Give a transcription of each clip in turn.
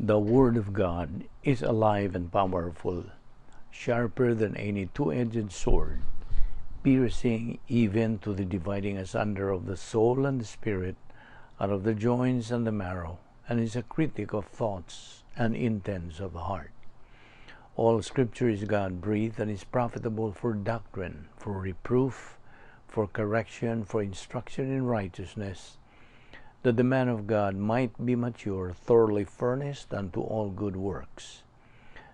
The Word of God is alive and powerful, sharper than any two-edged sword, piercing even to the dividing asunder of the soul and the spirit, out of the joints and the marrow, and is a critic of thoughts and intents of the heart. All Scripture is God-breathed and is profitable for doctrine, for reproof, for correction, for instruction in righteousness, that the man of God might be mature, thoroughly furnished unto all good works.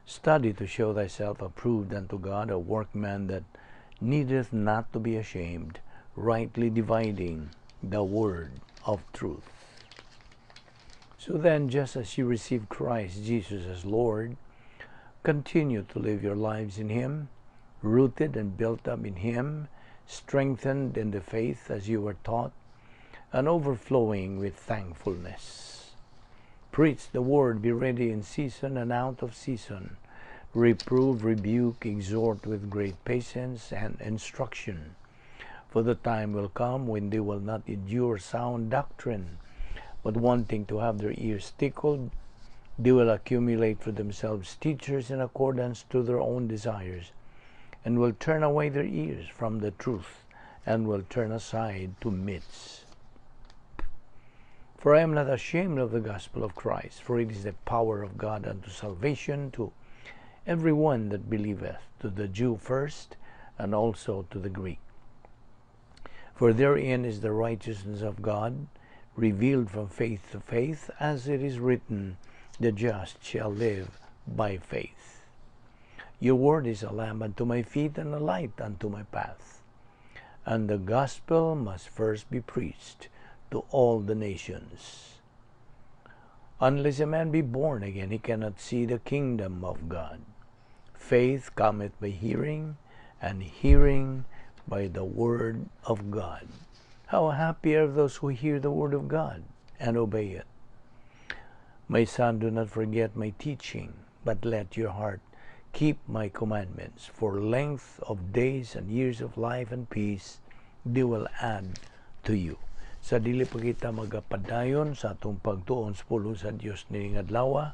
Study to show thyself approved unto God, a workman that needeth not to be ashamed, rightly dividing the word of truth. So then, just as you received Christ Jesus as Lord, continue to live your lives in Him, rooted and built up in Him, strengthened in the faith as you were taught, and overflowing with thankfulness. Preach the word, be ready in season and out of season. Reprove, rebuke, exhort with great patience and instruction. For the time will come when they will not endure sound doctrine, but wanting to have their ears tickled, they will accumulate for themselves teachers in accordance to their own desires, and will turn away their ears from the truth, and will turn aside to myths. For I am not ashamed of the gospel of Christ, for it is the power of God unto salvation to every one that believeth, to the Jew first, and also to the Greek. For therein is the righteousness of God, revealed from faith to faith, as it is written, the just shall live by faith. Your word is a lamp unto my feet and a light unto my path. And the gospel must first be preached to all the nations. Unless a man be born again, he cannot see the kingdom of God. Faith cometh by hearing, and hearing by the word of God. How happy are those who hear the word of God and obey it. My son, do not forget my teaching, but let your heart keep my commandments. For length of days and years of life and peace, they will add to you. Sa dili pa kita magapadayon sa atong pagtuon sa pulo sa Dios nining adlaw,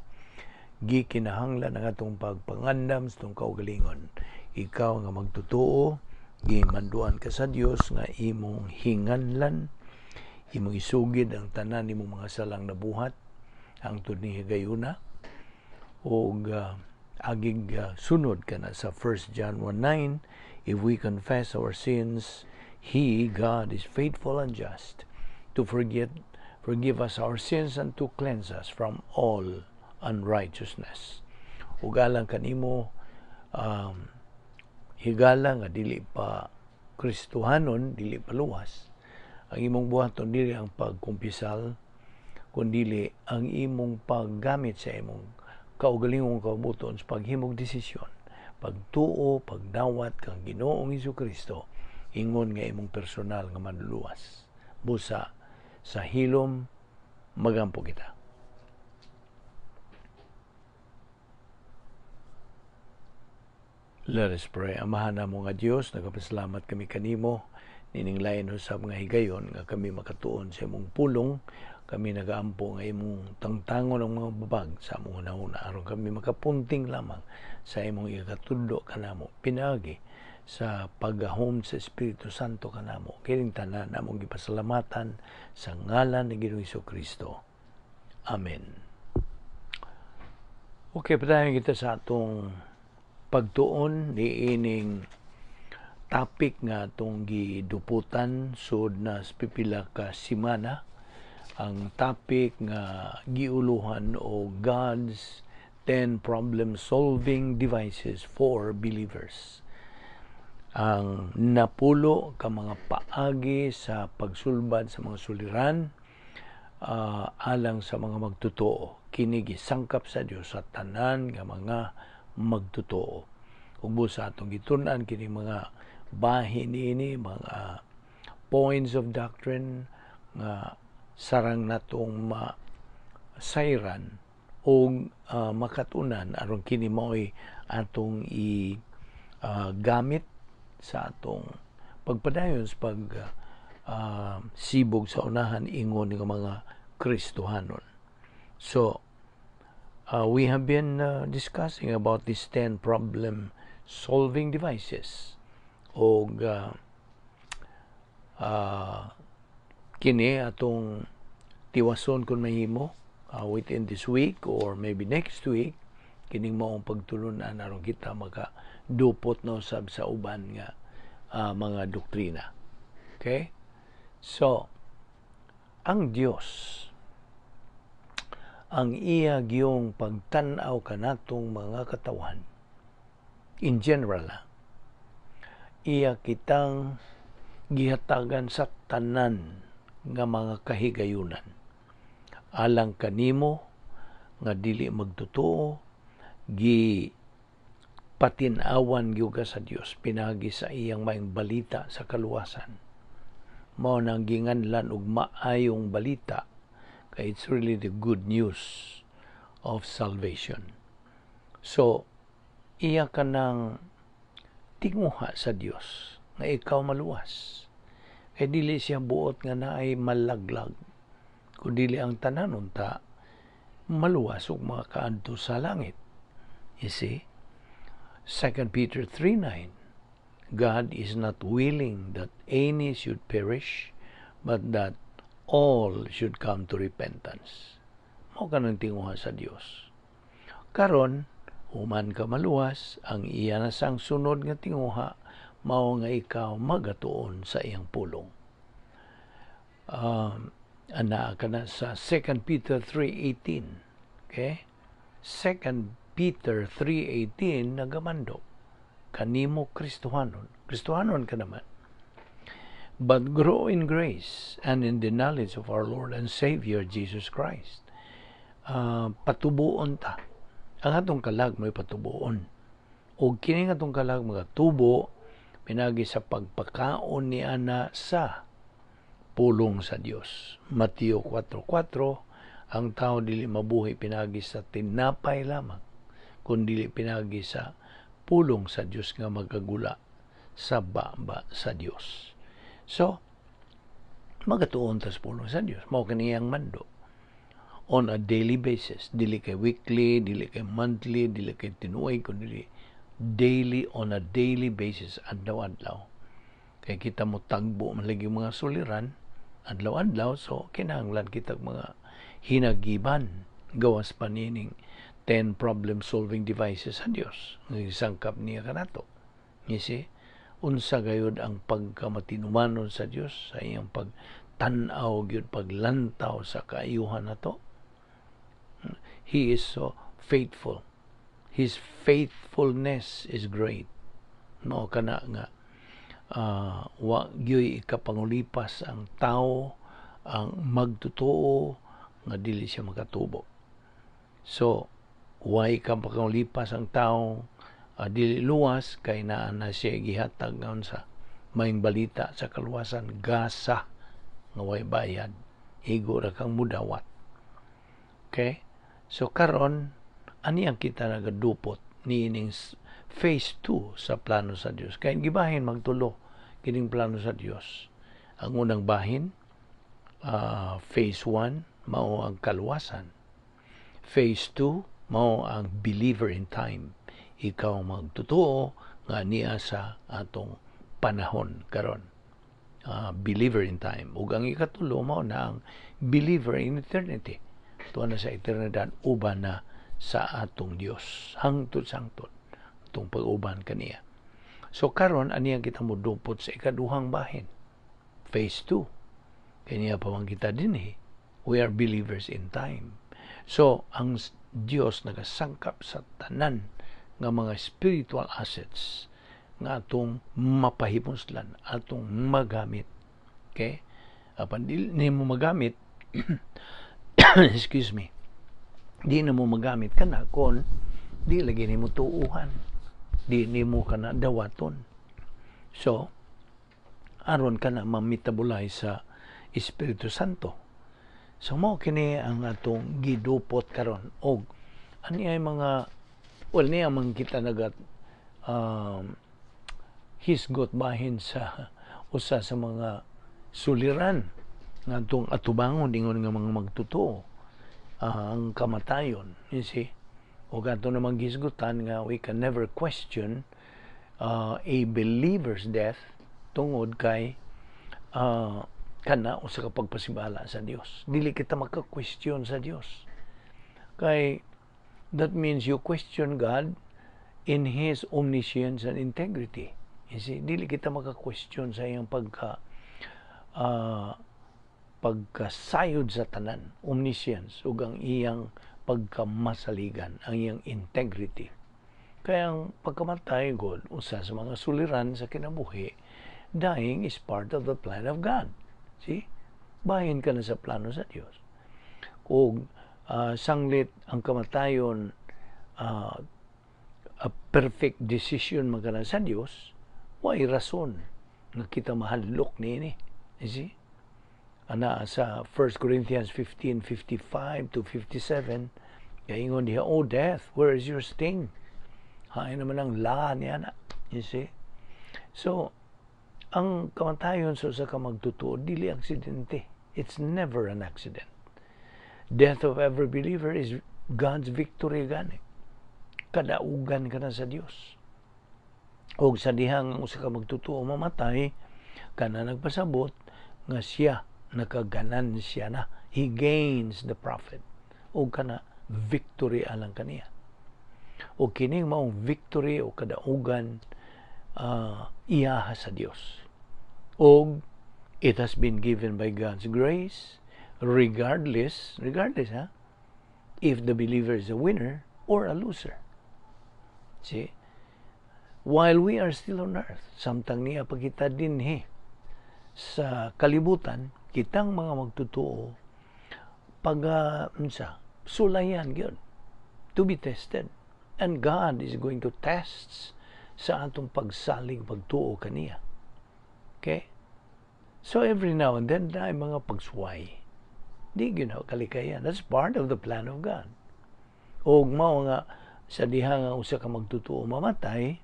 gikinahanglan ang atong pagpangandam sa atong kaugalingon. Ikaw nga magtutuo, gimanduan ka sa Dios nga imong hinganlan, imong isugid ang tanan nimong mga salang nabuhat hangtod ni higayuna, ug agig sunod ka na sa 1 John 1:9, if we confess our sins, He, God, is faithful and just to forgive us our sins and to cleanse us from all unrighteousness. Ugalang kanimo higala nga dili pa Kristohanon, dili pa luwas. Ang imong buhaton dili ang pagkumpisal, kundi ang imong paggamit sa imong kaugalingong kabuton sa paghimog desisyon, pagtuo, pagdawat kang Ginoong Hesukristo, ingon nga imong personal nga manluluwas. Busa sa hilom, magampo kita. Let us pray. Amahan na mo nga Diyos, nagapasalamat kami kanimo, nining lain sa mga higayon, nga kami makatuon sa imong pulong, kami nagaampo nga imong tangtangon ng mga babag sa among una-una, aron kami makapunting lamang sa imong ikatudlo kanamo, pinagi sa paggahom sa Espiritu Santo kanamo. Kining tanan namong gipasalamatan sa ngalan ni Ginoong Hesukristo. Amen. Okay, padayon kita sa atong pagtuon ni ining topic nga atong giduputan sud na pipila ka semana. Ang topic nga giuluhan o God's 10 problem-solving devices for believers. Ang napulo ka mga paagi sa pagsulbad sa mga suliran alang sa mga magtotoo. Kini gisangkap sa Dios sa tanan nga mga magtotoo. Ug sa atong gitun-an kini mga bahin ini, mga points of doctrine nga sarang natong masayran o makatunan aron kini mao'y atong gamit sa atong pagpadayon sa sibog sa unahan ingon ng mga Kristohanon. So, we have been discussing about these 10 problem-solving devices. O kini atong tiwason kung mahimo within this week or maybe next week, kining maong pagtulunan aron kita makadupot na usab sa uban nga mga doktrina. Okay? So, ang Dios, ang iya giyong pagtan-aw kanatong mga katawan, in general, iya kitang gihatagan sa tanan nga mga kahigayunan. Alang kanimo nga dili magtotoo, patinawan gyud sa Dios pinagi sa iyang maayong balita sa kaluwasan. Mao nang ginganlan og maayong balita. It's really the good news of salvation. So, iya ka nang tinguha sa Dios nga ikaw maluwas. Kaya dili siya buot nga naay malaglag. Kung dili ang tanan unta, maluwas og mga kaadto sa langit. You see? 2 Peter 3:9, God is not willing that any should perish, but that all should come to repentance. Mao kanang tinguha sa Dios. Karon, human ka maluwas, ang iya na sang sunod nga tinguha, mao nga ikaw magatuon sa iyang pulong. Ana ka na sa 2 Peter 3:18. Okay? 2 Peter 3:18 nagamando, kanimo Kristohanon. Kristohanon ka naman. But grow in grace and in the knowledge of our Lord and Savior Jesus Christ. Patubuon ta. Ang atong kalag may patubuon. O kini nga atong kalag mga tubo, pinagi sa pagpakaon ni ana sa pulong sa Dios. Mateo 4:4, ang tao dili mabuhi pinagi sa tinapay lamang, kundi pinagi sa pulong sa Dios nga magagula sa baba sa Dios. So, magatuon tas pulong sa Dios. Mao kaniyang mando. On a daily basis. Dili kay weekly, dili kay monthly, dili kay tinuoy, kundi daily, on a daily basis, adlaw-adlaw. Kaya kita mo tagbo malagi mga suliran, adlaw-adlaw, so kinahanglan kita mga hinagiban gawas panining 10 problem-solving devices sa Dios. Isangkap niya kanato. You see? Unsa gayud ang pagkamatinumanon sa Dios sa iyang pagtan-aw gyud paglantaw sa kaayuhan nato. He is so faithful. His faithfulness is great. No kana nga wa gyud ikapangulipas ang tao ang magtotoo nga dili siya makatubo. So, way ka pangulipas ang tao dili luwas kay naa na siya gihatag ngayon sa maayong balita sa kaluwasan, gasa nga way bayad, igo ra kang mudawat. Okay? So karon ani ang kita nagadupot niining phase 2 sa plano sa Dios. Kay gibahin magtulo kining plano sa Dios. Ang unang bahin, phase 1 mao ang kaluwasan. Phase 2 mao ang believer in time. Ikaw magtotoo nga niya sa atong panahon karon. Believer in time. Ug ang ikatulo mao na ang believer in eternity. Tuwa na sa eternidad, uban na sa atong Dios. Hangtod-sangtod itong pag-uban kaniya. So karon aniya kita modupot sa ikaduhang bahin. Phase 2. Kaniya pa man kita dinhi. We are believers in time. So ang Dios nagasangkap sa tanan nga mga spiritual assets nga atong mapahimoslan, atong magamit. Okay? Apan di mo magamit excuse me, di na mo magamit ka na kung di lagi ni mo tuuhan, di ni mo ka na dawaton. So, aron ka na mamitabulay sa Espiritu Santo. So, mo kini ang atong gidupot karon og ani ay mga niya man kita nagat hisgot bahin sa usa sa mga suliran nga atong atubangon ingon nga mga magtotoo. ang kamatayon. You see? O gato namang gisgutan nga we can never question a believer's death tungod kay kana o sa kapagpasibala sa Dios. Dili kita maka-question sa Dios. Kay that means you question God in His omniscience and integrity. You see, dili kita maka-question sa iyang pagkasayod sa tanan, omniscience, ug ang iyang pagkamasaligan, ang iyang integrity. Kaya ang pagkamatay, God, usa sa mga suliran sa kinabuhi, dying is part of the plan of God. See? Bahin ka na sa plano sa Dios. Kung sanglit ang kamatayon, a perfect decision magana sa Dios, way rason nga kita mahadlok niini. You see? Ana sa 1 Corinthians 15:55 to 57, kaingon diha, "O death, where is your sting?" Hain naman ang lahan niya na. You see? So, ang kamatayon sa usa ka magtutuo, dili aksidente. It's never an accident. Death of every believer is God's victory gani. Kadaugan ka na sa Dios. O sa dihang usa ka magtutuo mamatay, kana nagpasabot nga siya nakaganansya na. He gains the profit. O kana victory alang kaniya. O kining maong victory o kadaugan iyaha sa Dios. O it has been given by God's grace regardless if the believer is a winner or a loser. See? While we are still on earth, samtang niya pagkita dinhi sa kalibutan, kitang mga magtutuo sulayan gyud to be tested. And God is going to test sa atong pagsalig pagtuo kaniya. Okay? So every now and then ay mga pagsuway. Di kalikayan. That's part of the plan of God. O mao nga sa diha nga usa ka magtutuo mamatay,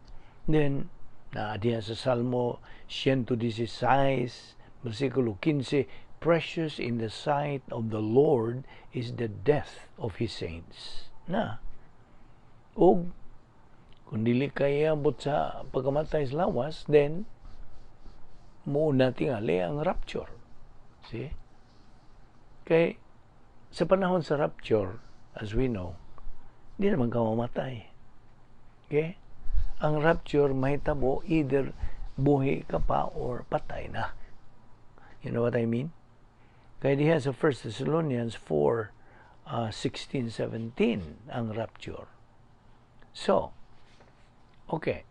then diha sa Salmo 116 versikulo 15, "Precious in the sight of the Lord is the death of His saints." O kung dili kaya abot sa pagkamatay sa lawas, then muna tingali ang rapture. See? Kay sa panahon sa rapture, as we know, di naman ka mamatay. Okay? Ang rapture mahitabo either buhi ka pa or patay na. You know what I mean? Kaya diha sa 1 Thessalonians 4:16-17 ang rapture. So, okay.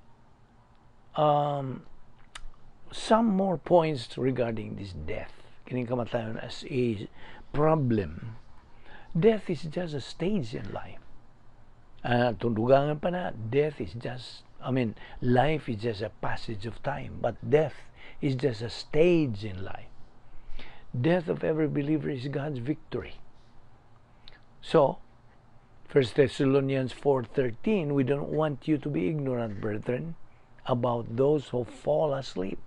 Some more points regarding this death. Kining kamatayon as a problem. Death is just a stage in life. Tundugangan pa na, life is just a passage of time, but death is just a stage in life. Death of every believer is God's victory. So, 1 Thessalonians 4:13, we don't want you to be ignorant, brethren, about those who fall asleep.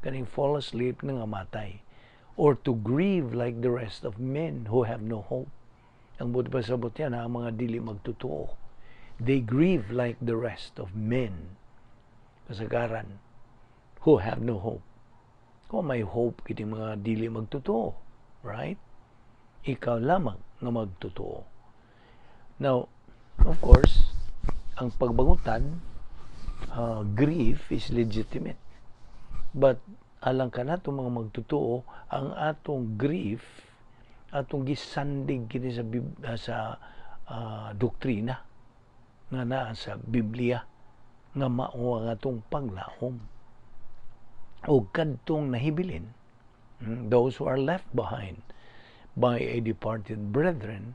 Kaning fall asleep nga matay. Or to grieve like the rest of men who have no hope. Ang buti pa sabot yan, ang mga dili magtutuo. They grieve like the rest of men. Kasagaran, who have no hope. Kung may hope, kiti mga dili magtutuo. Right? Ikaw lamang nga magtutuo. Now, of course, ang pagbangutan, grief is legitimate. But alang ka na itong mga magtutuo, ang atong grief, atong gisandig kini sa doktrina nga naa sa Biblia nga mao ang atong paglaom. O kadtong nahibilin, those who are left behind by a departed brethren,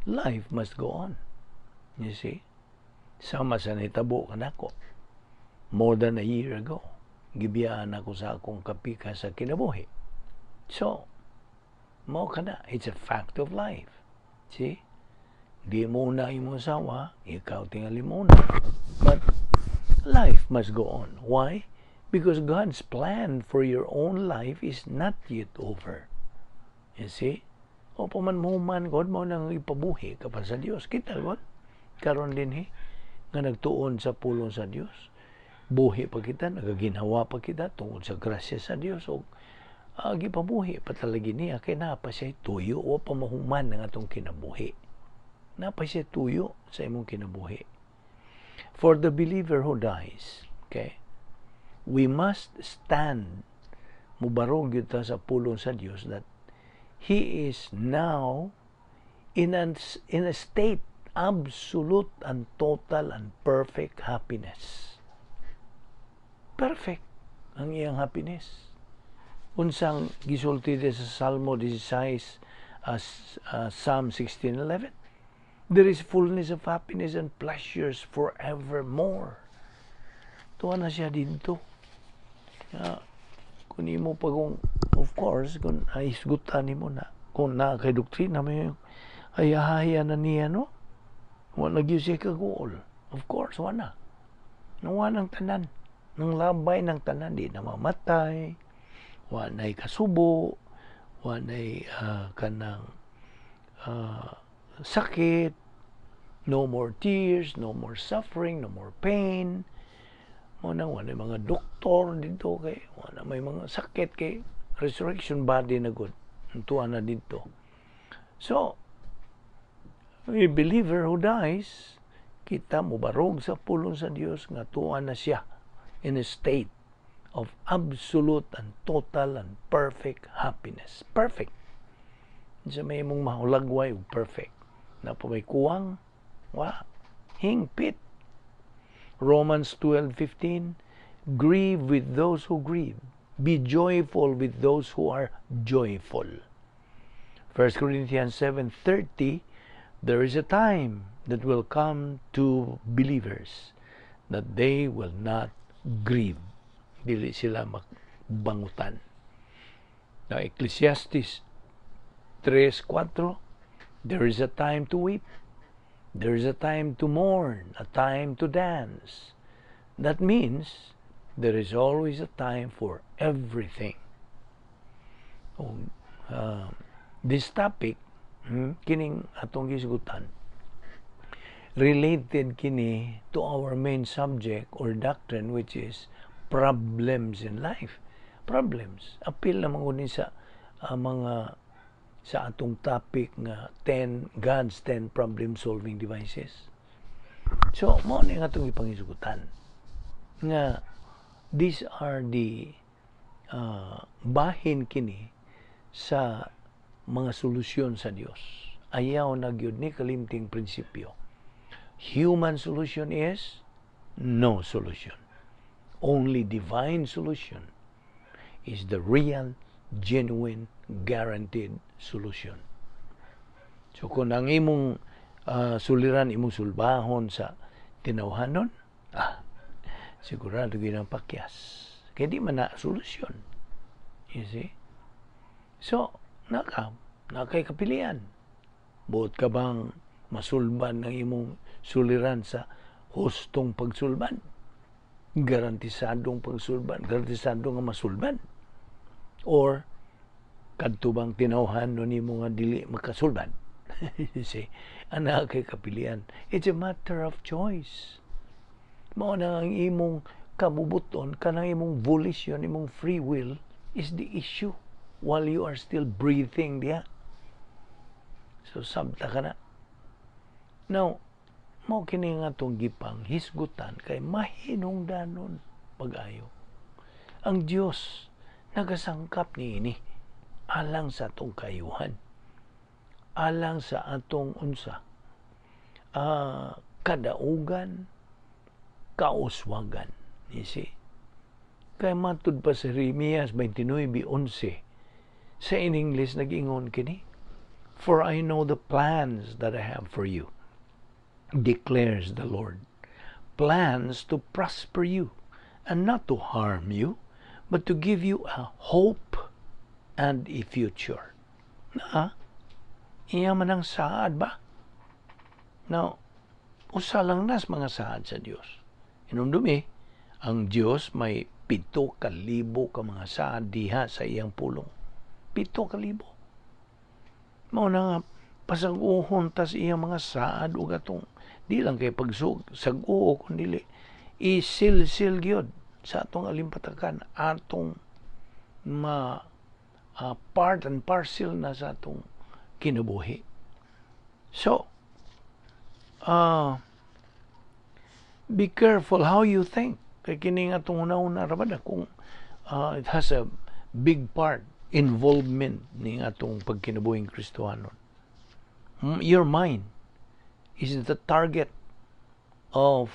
life must go on. You see? Sama sa nitabo kanako. More than a year ago, gibiyaan ako sa akong kapika sa kinabuhi. So, mao kana, it's a fact of life. See? Di mo na imong sawa, ikaw tingali mo na. But life must go on. Why? Because God's plan for your own life is not yet over. You see? O paman God mo nang ipabuhi ka pa sa Dios. Kita God. Karon din nga nagtuon sa pulong sa Dios. Buhi pa kita, nagaginhawa pa kita tungod sa grasya sa Dios. O gipabuhi pa talaga niya. Kaya napa siya tuyo o pamahuman ng atong kinabuhi. Napa siya tuyo sa imong kinabuhi. For the believer who dies, okay, we must stand, mubarog yun sa pulong sa Diyos, that He is now in a state, absolute and total and perfect happiness. Perfect ang iyang happiness. Unsang gisulti sa Salmo 16, Psalm 16:11. There is fullness of happiness and pleasures forevermore. Tuwa na siya dito. Kung imo pa kung, of course, kung aisgutan mo na, kung na kay doktrina, may ayahaya na niya, no? Wala nagyo siya kagool. Of course, wala. Nawa ng tanan. Nang labay ng tanan, di na mamatay, wala kasubo, wala kanang sakit, no more tears, no more suffering, no more pain. Wala mga doktor dito kay wala may mga sakit kay resurrection body na good. Tuwa na dito. So, a believer who dies, kita mo barog sa pulong sa Dios nga tuwa na siya in a state of absolute and total and perfect happiness. Perfect. Sa may mong mahulagway, perfect. Na po may kuwang, hingpit. Romans 12:15, grieve with those who grieve. Be joyful with those who are joyful. 1 Corinthians 7:30, there is a time that will come to believers that they will not grieve. Dili sila magbangutan. Now, Ecclesiastes 3:4, there is a time to weep. There is a time to mourn, a time to dance. That means there is always a time for everything. This topic, kining atong gisgutan, related kini to our main subject or doctrine, which is problems in life. Problems. Apil naman kunin sa mga sa atong topic nga God's 10 problem-solving devices. So, mo na yung atong ipangisugutan nga these are the bahin kini sa mga solusyon sa Dios. Ayaw na gyud ni kalimting prinsipyo. Human solution is no solution. Only divine solution is the real, genuine, guaranteed solution. So kung ang imong suliran, imong sulbahon sa tinawhanon, sigurado ginang pakyas. Kaya di man na solusyon. You see? So, nakay kapilian. Buot ka bang masulban ng imong suliran sa hustong pagsulban? Garantisadong pagsulban, garantisadong nga masulban? Or kadto bang tinawhan no nimo nga dili makasulban? You see, ana kay kapilian. It's a matter of choice. Mao na ang imong kabubuton, kanang imong volition, imong free will is the issue while you are still breathing diha. So sabta ka na. Now, mao kini nga tong gipang hisgutan kay mahinungdanon pag-ayo. Ang Dios nagasangkap niini alang sa atong kayuhan, alang sa atong unsa kadaugan, kauswagan. You see? Kaya matud pa sa Jeremias 29:11 sa in English nag-ingon kini, for I know the plans that I have for you, declares the Lord, plans to prosper you and not to harm you, but to give you a hope and a future. Iya man ang saad ba? Now, usa lang nas mga saad sa Dios. Inumdumi, ang Dios may 7,000 ka mga saad diha sa iyang pulong. 7,000. Mao na nga pasag-uhon tas iya mga saad ug atong di lang kay pagsag-uho kundi isil-sil gyud sa atong alimpatakan atong part and parcel na sa atong kinabuhi. So, be careful how you think. Kay kini nga itong una-una rabada kung it has a big part, involvement ni atong pagkinabuhing Kristohanon. Your mind is the target of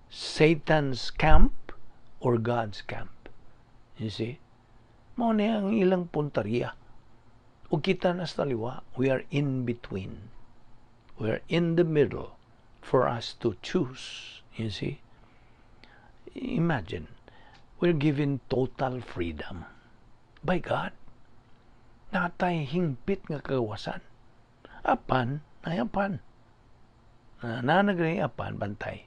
Satan's camp or God's camp. You see? Mao na ang ilang puntarya. O kita na sa taliwa, we are in between. We are in the middle for us to choose. You see? Imagine, we're given total freedom by God. Natay hingpit nga kagawasan. Apan, ay apan. Nanagray apan, bantay.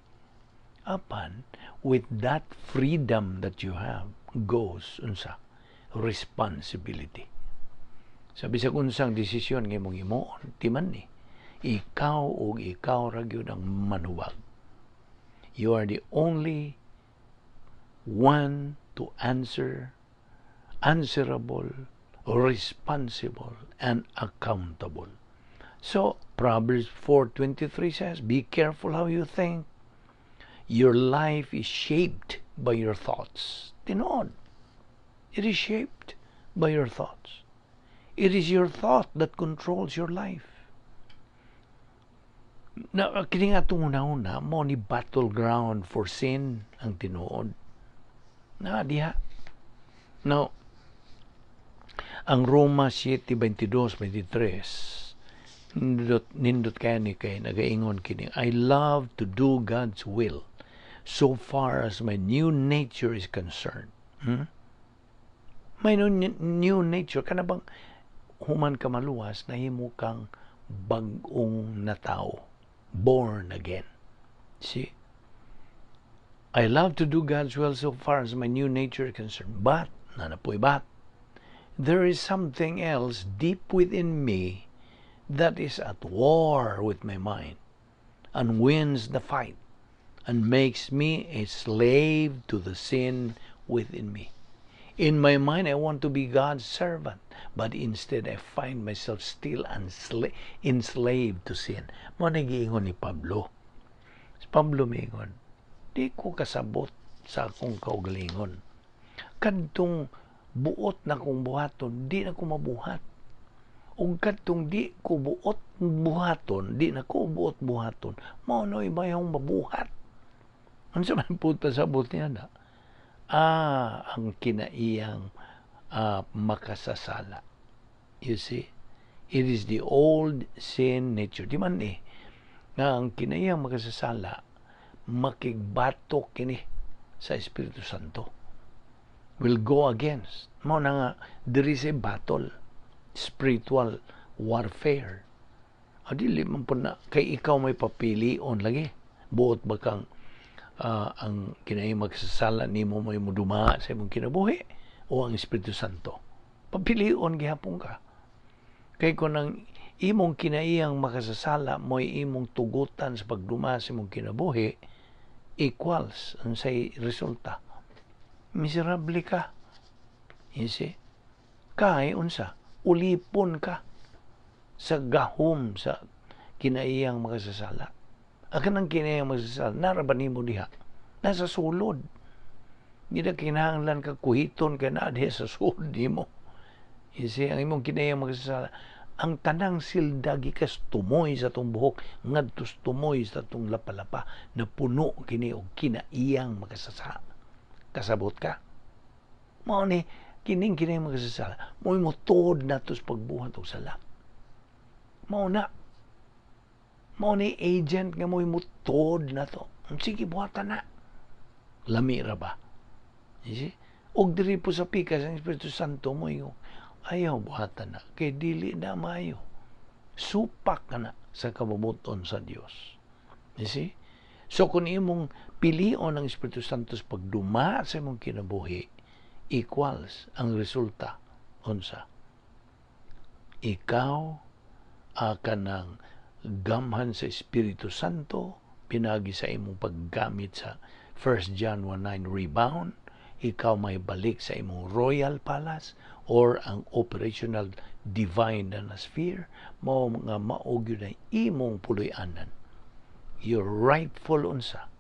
Apan, with that freedom that you have, goes unsa responsibility. Sabi sa unsang desisyon nga imong imoon, timan ni, ikaw o ikaw ra gyud ang manuwag. You are the only one to answerable, responsible, and accountable. So, Proverbs 4:23 says, be careful how you think. Your life is shaped by your thoughts. Tinood. It is shaped by your thoughts. It is your thought that controls your life. Na kini nga itong una-una, mo ni battleground for sin ang tinuod. Na diha. Now, ang Roma 7:22-23, nindot kaya ni kay nagaingon kini, I love to do God's will so far as my new nature is concerned. May new nature ka na bang human ka maluwas na himo kang bag-ong na tao, born again. See? I love to do God's will so far as my new nature is concerned. But, there is something else deep within me that is at war with my mind and wins the fight and makes me a slave to the sin within me. In my mind, I want to be God's servant, but instead I find myself still enslaved to sin. Mo nagiingon ni Pablo. Si Pablo miingon, di ko kasabot sa akong kaugalingon. Kadtong buot na kong buhaton, di na ko mabuhat. Ug kadtong di ko buot buhaton, di na ko buot buhaton, mao noy bayong mabuhat. Unsa man puta sabot niya na? Ang kinaiyang makasasala. You see? It is the old sin nature. Di man nga ang kinaiyang makasasala, makigbatok kini sa Espiritu Santo. Will go against. Mao na nga, there is a battle. Spiritual warfare. Dili man po na, kay ikaw may papilion lagi. Buot ba kang ang kinaiyang magsasala nimo may muduma sa imong kinabuhi o ang Espiritu Santo. Papilion gihapon ka. Kay kung ang imong kinaiyang makasasala mo'y imong tugutan sa pagduma sa imong kinabuhi, equals ang say resulta. Miserable ka. You see? Kay unsa? Ulipon ka sa gahom sa kinaiyang makasasala. Akan ang kinaiyang makasasala, naraban nimo diha. Nasa sulod. Hindi na kinahanglan ka kuhiton ka na diha sa sulod nimo. You see? Ang imong kinaiyang makasasala, ang tanang sildagi kas tumoy sa tong buhok, ngadtos tumoy sa tong lapalapa, na puno kini og kinaiyang makasasala. Kasabot ka. Mao ni kining makasasala, mo'y mutod na tos pagbuhat og sala. Mao ni agent nga mo'y mutod na to. Sige, buhatan na. Lami ra ba? Og diri po sa pikas ang Espiritu Santo mo'y ayaw buhatan na. Kay dili na maayo. Supak ka na sa kabubuton sa Dios. You see? So kung imong pilion ang Espiritu Santo sa pagduma sa imong kinabuhi, equals ang resulta unsa ikaw kanang gamhan sa Espiritu Santo, pinagi sa imong paggamit sa 1 John 1:9 rebound, ikaw may balik sa imong royal palace or ang operational divine sphere, mao nga maog yun na imong puloy-anan. Your rightful unsa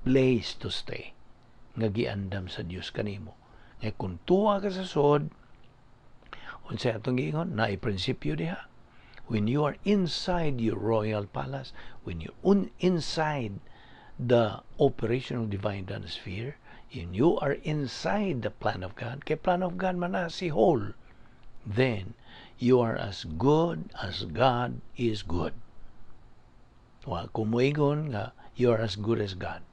place to stay nga giandam sa Dios kanimo. Nga kung tuwa ka sa sod, unsa atong giingon, naay prinsipyo diha. When you are inside your royal palace, when you're inside the operational divine sphere, and you are inside the plan of God, kay plan of God man na si whole, then you are as good as God is good. Wa kumuingon nga you are as good as God.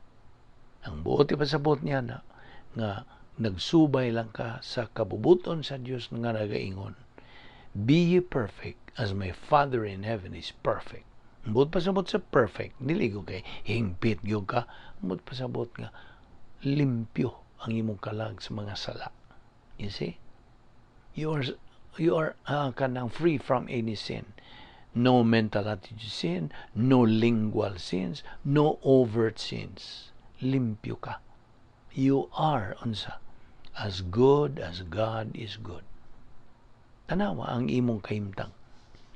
Ang buot ipasabot niya na nga nagsubay lang ka sa kabubuton sa Dios nga nagaingon, be ye perfect as my Father in heaven is perfect. Ang buot pasabot sa perfect, niligo kay hingpit gyud ka. Ang buot pasabot nga limpyo ang imong kalag sa mga sala. You see? You are kanang free from any sin. No mental attitude sin, no lingual sins, no overt sins. Limpyo ka. You are unsa as good as God is good. Tanawa ang imong kahimtang.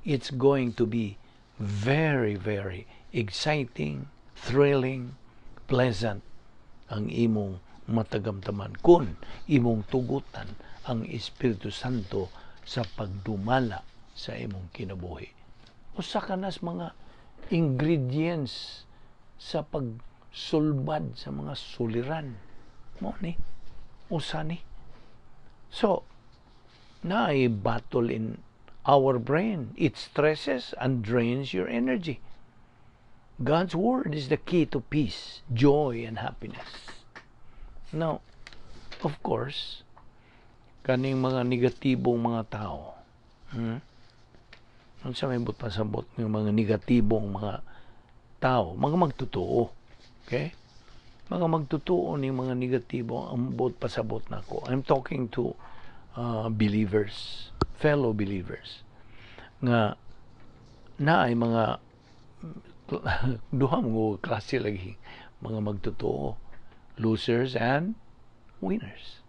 It's going to be very, very exciting, thrilling, pleasant ang imong matagamtaman kung imong tugutan ang Espiritu Santo sa pagdumala sa imong kinabuhi. Usa ka nas mga ingredients sa pagsulbad sa mga suliran. Mo ni usa ni. So, naay battle in our brain. It stresses and drains your energy. God's Word is the key to peace, joy, and happiness. Now, of course, kaning mga negatibong mga tao, ano sa may pasabot ng mga negatibong mga tao, mga magtotoo, okay? Mga magtotoo ni mga negatibo, ang buot pasabot na ko. I'm talking to believers, fellow believers, nga na ay mga duha mo klase lagi mga magtotoo, losers and winners.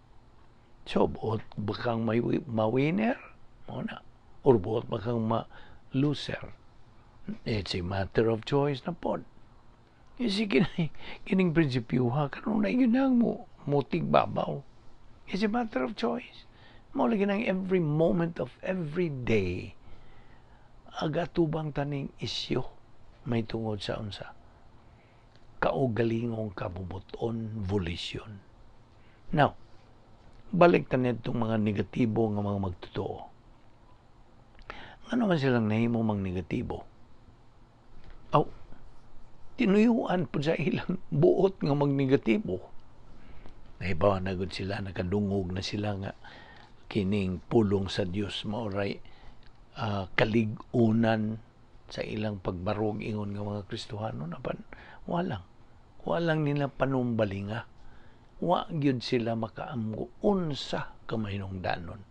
So buot bakang ma-winner mo na, or buot bakang ma-loser. It's a matter of choice na pod. Kasi kining prinsipyo ha, karon na yun ang mutig babaw. It's a matter of choice. Mao lagi nang every moment of every day agatubang taning isyo may tungod sa unsa kaugalingong kabubuton volition. Now, balik ta nitong mga negatibo nga mga magtotoo. Ano man silang nahimo mang negatibo? Tinuyuan po sa ilang buot nga magnegatibo. Nahibawa na gud sila, nakadungog na sila nga kining pulong sa Dios maoray kaligunan sa ilang pagbarog ingon nga mga Kristohano na walang nila panumbalinga. Wa gyud sila makaamgo unsa ka mahinungdanon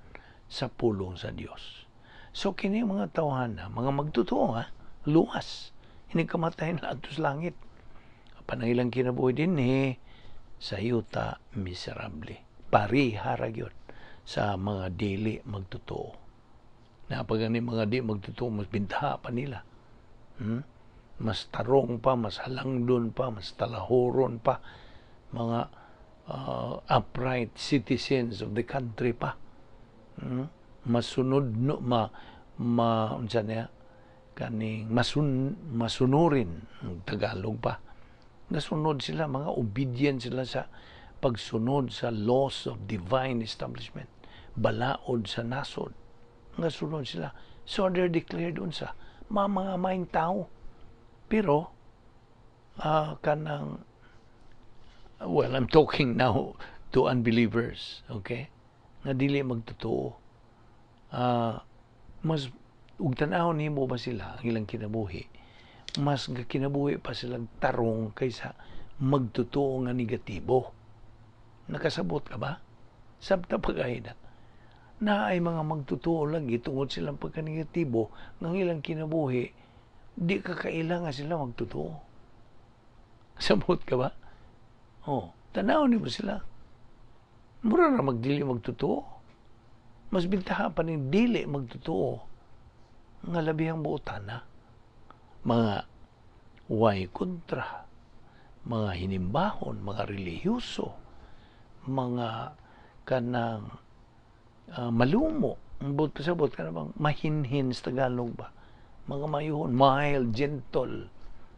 sa pulong sa Dios. So kini mga tawhana, mga magtotoo luwas, ini kamatayan na atos langit. Panailang kinabuhi din sa yuta miserable. Parihara gyud sa mga dili magtotoo. Napag ni mga di magtotoo, mas bintaha pa nila. Mas tarong pa, mas halangdon pa, mas talahoron pa. Mga upright citizens of the country pa. Masunod no unsa niya kaning masunurin ang Tagalog pa. Nasunod sila, mga obedient sila sa pagsunod sa laws of divine establishment. Balaod sa nasod. Nasunod sila. So they're declared unsa mga maing tao. Pero kanang I'm talking now to unbelievers, okay? Nga dili magtotoo. Mas ug tan-awon nimo ba sila ang ilang kinabuhi? Mas kinabuhi pa silang tarong kaysa magtotoo nga negatibo. Nakasabot ka ba? Sabta pagayda. na ay mga magtutuo lagi tungod silang pagka-negatibo ng ilang kinabuhi, di ka kailangan sila magtutuo. Samot ka ba? Tanaw ni mo sila. Mura na magdili magtutuo. Mas bintaha pa ni dili magtutuo nga labihang buotan na. Mga way kontra, mga hinimbahon, mga relihiyoso, mga kanang malumo, sabot ka na bang mahinhin sa Tagalog ba? Mga mayuhon, mild, gentle,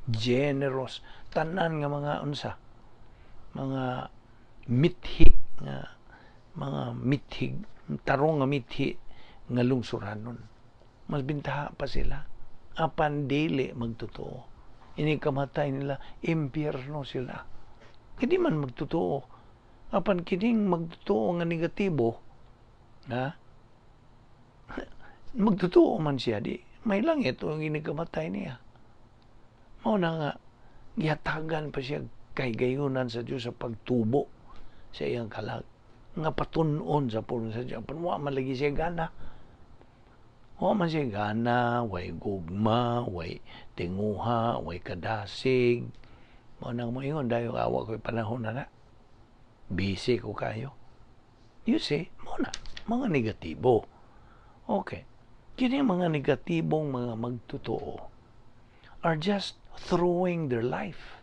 generous, tanan nga mga unsa, mga mithi nga mga mithig, tarong nga mithi nga lungsuranon. Mas bintaha pa sila. Apan dili magtotoo. Ini kamatay nila, impyerno sila. Kadi man magtotoo. Apan kining magtotoo nga negatibo, magtotoo man siya, di may langit o ini kamatay niya. Mao na nga, gihatagan pa siya kay gayunan sa Diyos sa pagtubo sa iyang kalag. Nga patunon sa pulong sa Diyos. Pero wa man lagi siya gana. Wa man siya gana, way gugma, way tinguha, way kadasig. Mao nang mo ingon, dayo awa ko'y panahon na na. Busy ko kayo. You see, mo na, mga negatibo. Okay. Kini mga negatibong mga magtotoo are just throwing their life.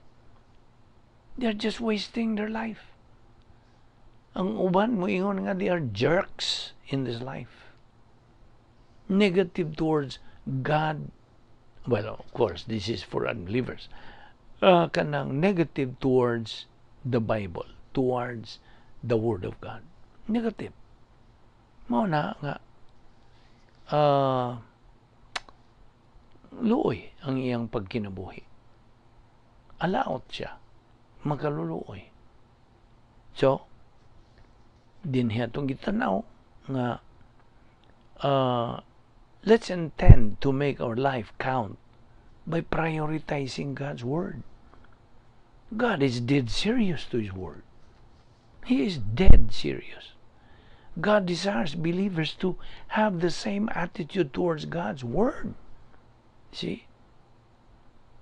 They're just wasting their life. Ang uban mo ingon nga, they are jerks in this life. Negative towards God. Well, of course, this is for unbelievers. Kanang negative towards the Bible, towards the Word of God. Negative. Mao na nga, luoy ang iyang pagkinabuhi. Alaot siya. Makaluluoy. So, dinhi atong gitanaw nga let's intend to make our life count by prioritizing God's Word. God is dead serious to His Word. He is dead serious. God desires believers to have the same attitude towards God's Word. See?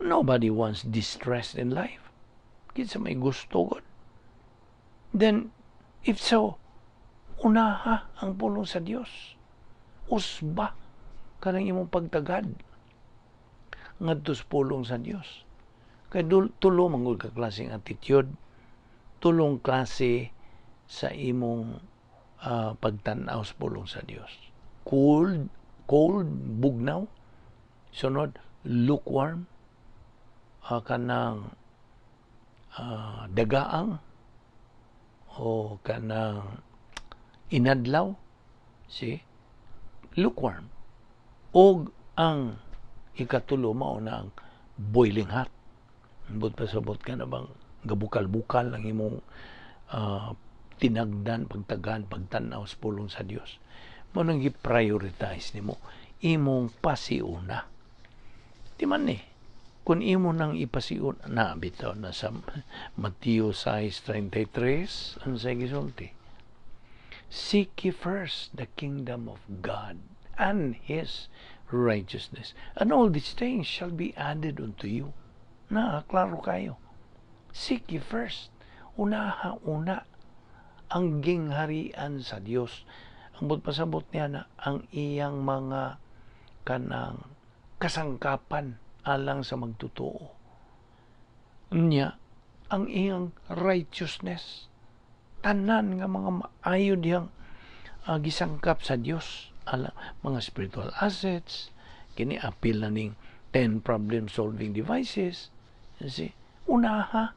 Nobody wants distress in life. Kinsa may gusto God. Then, if so, unaha ang pulong sa Dios. Usba kanang imong pagtagad ngadto sa pulong sa Dios. Kay tulo mangod ka klaseng attitude, tulong klase sa imong pagtan-aw sa pulong sa Dios. Cold, bugnaw. Sunod, lukewarm. Kanang dagaang o kanang inadlaw. See? Lukewarm. Og ang ikatulo mao na ang boiling hot. But pasabot ka na bang gabukal-bukal ang imong tinagdan, pagtagan, pagtanaw sa pulong sa Dios. Mao nang i-prioritize nimo imong pasiuna. Di man ni kung imo nang ipasiuna na bitaw na sa Mateo 6:33 ang sa gisulti. Seek ye first the kingdom of God and His righteousness, and all these things shall be added unto you. Na, klaro kayo. Seek ye first. Una ang gingharian sa Dios. Ang pasabot niya na ang iyang mga kanang kasangkapan alang sa magtotoo. Niya, ang iyang righteousness. Tanan nga mga maayo diyang gisangkap sa Dios. Mga spiritual assets, kini apil na ning 10 problem-solving devices. See? Unaha,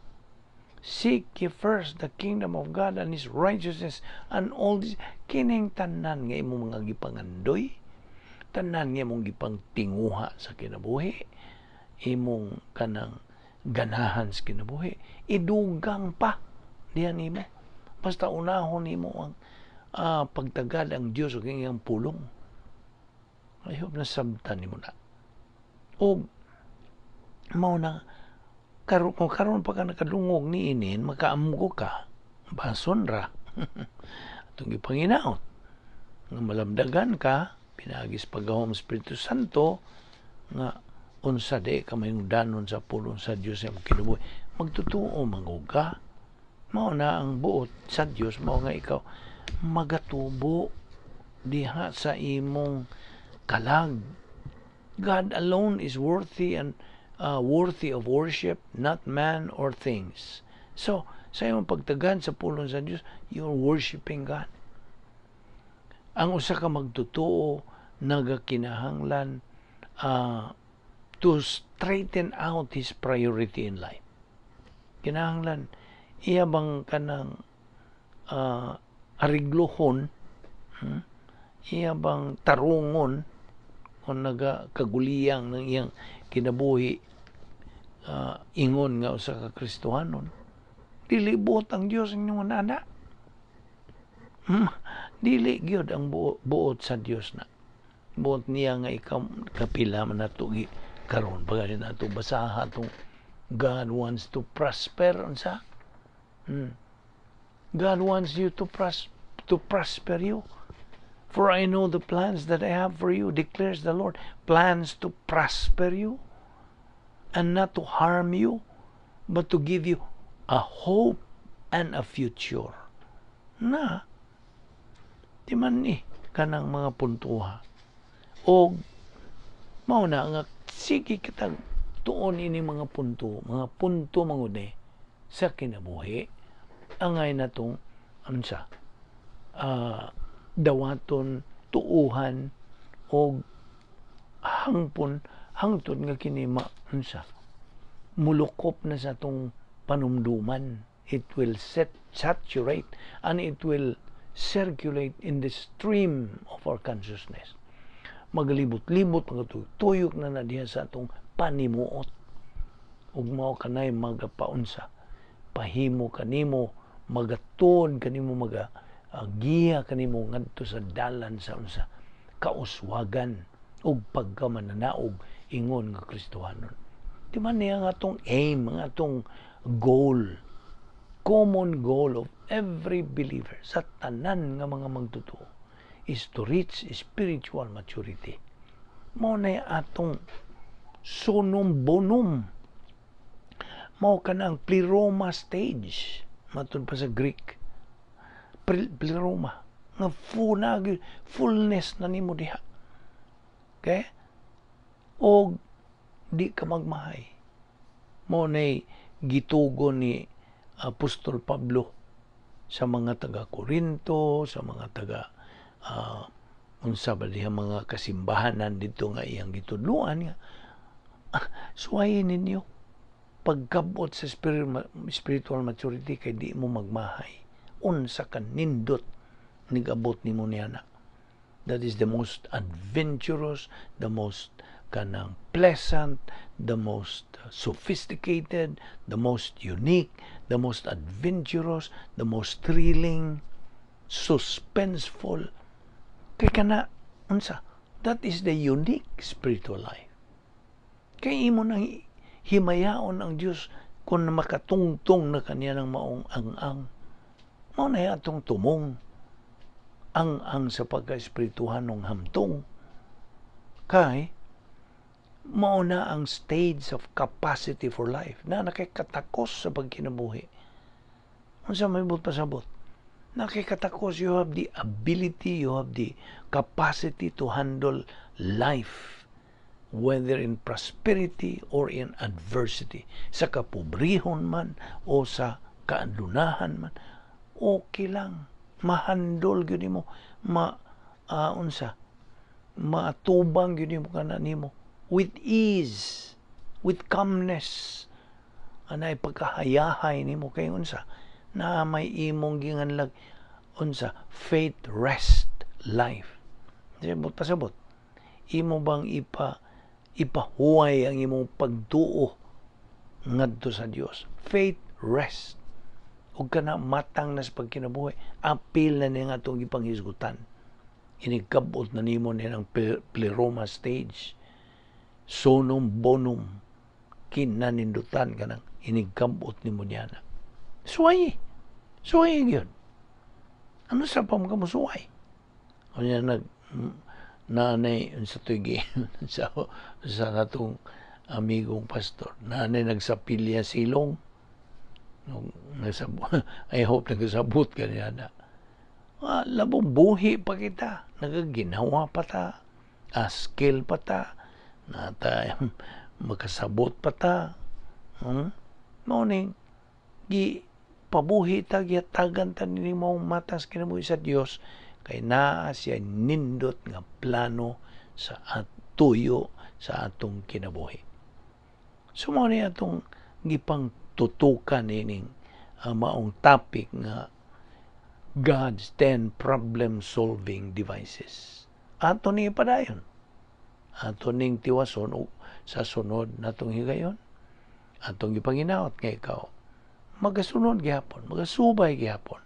seek ye first the kingdom of God and His righteousness, and all this, kining tanan nga imong mga gipangandoy, tanan nga imong gipangtinguha sa kinabuhi, imong kanang ganahan sa kinabuhi, idugang pa diyan nimo. Basta unahon nimo ang pagtagad ang Dios ug iyang pulong. I hope na sabtan nimo na. O mao na kung karon pa ka nakadungog ni makaamgo ka, bason ra. Atong gipanginaot. nga malamdagan ka pinagis pagahom Espiritu Santo nga unsa de ka mayungdanon sa pulong sa Dios sa kinabuhi magtutuo manguga mao na ang buot sa Dios mao nga ikaw magatubo diha sa imong kalag. God alone is worthy and worthy of worship, not man or things. So sa imong pagtagan sa pulong sa Dios, you're worshiping God. Ang usa ka magtutuo nagakinahanglan to straighten out his priority in life. Kinahanglan iya bang kanang ariglohon, iya bang tarungon kung nagakaguliyang ng iyang kinabuhi ingon nga usa ka Kristohanon. Dili buot ang Dios ang inyong anak. Dili gyud ang buot sa Dios na. Buot niya nga ikaw kapila man nato karon pagani nato basaha tong God wants to prosper unsa. God wants you to prosper you. For I know the plans that I have for you, declares the Lord. Plans to prosper you and not to harm you, but to give you a hope and a future. Na, di man kanang mga puntuha. O, mauna nga, sige kitang tuon ini mga punto manguni sa kinabuhi angay natong unsa dawaton tuuhan og hangtod nga kini unsa mulukop na sa tong panumduman. It will saturate and it will circulate in the stream of our consciousness. Maglibot-libot tuyok na diha sa atong panimuot ug mao kanay magapaunsa pahimo kanimo magatod kanimo giya kanimo ngadto sa dalan sa unsa kauswagan ug pagkamananaog ingon nga Kristohanon. Di man niya nga atong aim, nga atong goal, common goal of every believer sa tanan nga mga magtutuo is to reach spiritual maturity. Mao na atong sunum bonum. Mao kanang pleroma stage matud pa sa Greek. Pleroma nga fullness na nimo diha. Okay? O di ka magmahay. Mao nay gitugon ni Apostol Pablo sa mga taga Corinto, sa mga taga unsa ba diha mga kasimbahanan dito nga iyang gitudluan nga suwayin ninyo pagkabot sa spiritual maturity kay di mo magmahay unsa ka nindot nigabot nimo niana. That is the most adventurous, the most kanang pleasant, the most sophisticated, the most unique, the most adventurous, the most thrilling, suspenseful kay kana unsa, that is the unique spiritual life. Kay imo nang himayaon ang Dios kung makatungtong na kaniya ng maong ang mao na atong tumong ang sa pagka-espirituhan ng hamtong kay mao na ang stage of capacity for life na nakikatakos sa pagkinabuhi. Unsa may but pasabot? Nakikatakos, you have the ability, you have the capacity to handle life, whether in prosperity or in adversity. Sa kapobrihon man o sa kaadunahan man, okay lang. Mahandol gyud mo, matubang gyud mo kana nimo with ease, with calmness. Anay pagkahayahay nimo kay unsa na may imong ginganlag unsa faith rest life. Sabot pasabot. Imo bang ipahuway ang imong pagtuo ngadto sa Dios. Faith rest. Ug kana matang na sa pagkinabuhi, apil na niya nga itong ipanghisgutan. Inigkabot na nimo nilang pleroma stage. Sonum bonum, kinanindutan ka nang inigkabot nimo niya na. Suwayi yun. Ano sa pamkamusuway? Unya nanay sa tugi sa natong amigong pastor. Nanay nagsapilya silong. I hope nagsabot ka niya na. Labong buhi pa kita. Nagaginawa pa ta. Skill pa ta. Nata makasabot pa ta. Morning. Pabuhi ta, giyatagan ta nini mong matang kinabuhi sa Dios kay naa siya nindot nga plano sa tuyo sa atong kinabuhi. So mo ni atong gipang tutukan ining maong topic nga God's 10 problem solving devices. Ato ni padayon. Ato ning tiwason sa sunod natong higayon. Atong gipanginaot nga ikaw magasunod gihapon, magasubay gihapon.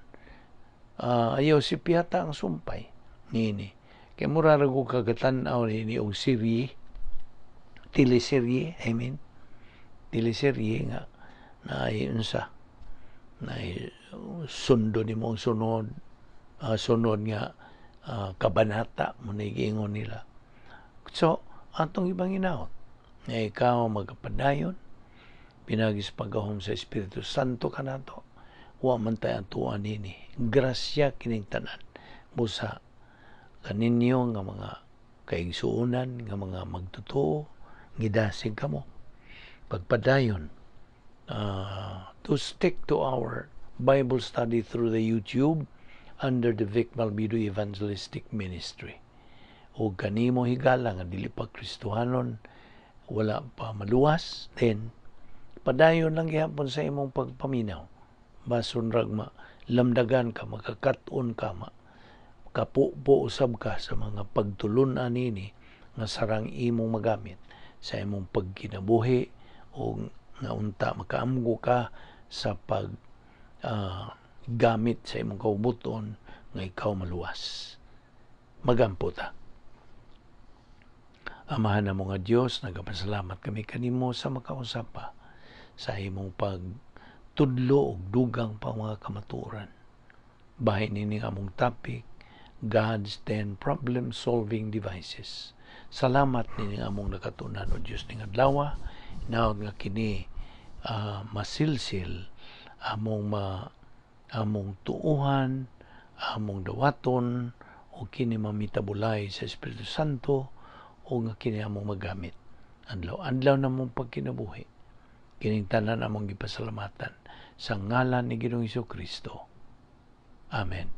Ayaw si piyata ang sumpay nini. Kay mura ra ko kagatan-aw nini og teleserye nga na unsa na sundo nimo ang sunod nga kabanata mo na giingon nila. So atong ibanginaot nga ikaw magapadayon pinagis pagahom sa Espiritu Santo kanato wa man tay atuan nini grasya kining tanan busa kaninyo nga mga kaigsuonan nga mga magtotoo gidasig kamo pagpadayon to stick to our Bible study through the YouTube under the Balbido Evangelistic Ministry. O kanimo higala nga dili pa Kristohanon wala pa maluwas, then padayon lang gihapon sa imong pagpaminaw. Bason rag lamdagan ka, makakaton ka, kapupo usab ka sa mga pagtulun-an nini nga sarang imong magamit sa imong pagkinabuhi o nga unta makaamgo ka sa pag gamit sa imong kaubuton nga ikaw maluwas. Magampo ta. Amahan na mo nga Dios, nagapasalamat kami kanimo sa makausapa sa imong pagtudlo og dugang pa mga kamatuoran. Bahin nini among topic, God's 10 problem solving devices. Salamat nini among nakatunan o Dios ning adlaw. Naod nga kini masilsil among tuuhan, among dawaton o kini mamitabulay sa Espiritu Santo o nga kini among magamit adlaw na mong pagkinabuhi. Kining tanan among gipasalamatan sa ngalan ni Ginoong Hesukristo. Amen.